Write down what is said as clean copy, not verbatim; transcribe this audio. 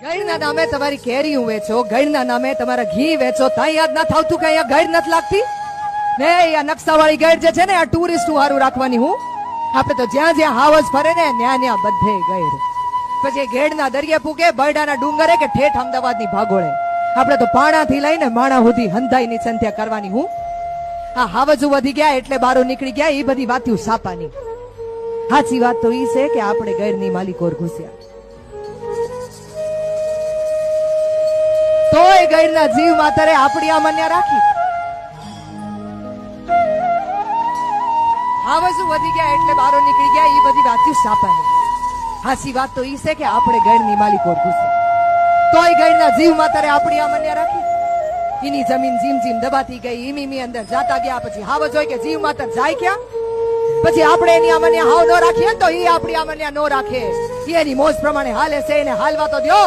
ગઈડના નામે તમારી કેરીઓ વેચો, ગઈડના નામે તમારા ઘી વેચો, ત્યાં યાદ ના થાવતું કે અહીંયા ગઈડ નથી લાગતી ને? આ નકશાવાળી ગઈડ જે છે ને, આ ટુરિસ્ટ હારું રાખવાની. હું આપણે તો જ્યાં જ્યાં હાવસ ફરે ને ત્યાં ત્યાં બધે ગઈડ. પછી ગેડના દરિયા પૂકે, બરડાના ડુંગરે કે ઠેઠ અમદાવાદની ભાગોળે, આપણે તો પાણાથી લઈને માણા સુધી હંધાઈની સંધ્યા કરવાની. હું આ હાવજુ વધી ગયા એટલે બારો નીકળી ગયા, એ બધી વાતું સાપાની. સાચી વાત તો ઈ છે કે આપણે ગઈડની માલિકોર ઘૂસ્યા. તોય ગઈડના જીવ માતરે આપણી આમન્યા રાખી. હાવજુ વધી ગયા એટલે બારો નીકળી ગયા, એ બધી વાતું સાપાની. હાચી વાત તો ઈ છે કે આપણે ગઈડની માલિકોર ઘૂસ્યા. તોય ગઈડના જીવ માતરે આપણી આમન્યા રાખી. એની જમીન જીમ જીમ દબાતી ગઈ, ઈમી અંદર જાતા ગયા. પછી હાવજ હોય કે જીવ માતર જાય ક્યાં? પછી આપણે એની આમન્યા હાવ ન રાખીએ તો એ આપણી આમન્યા ન રાખે. એની મોજ પ્રમાણે હાલે છે, એને હાલવા તો દો.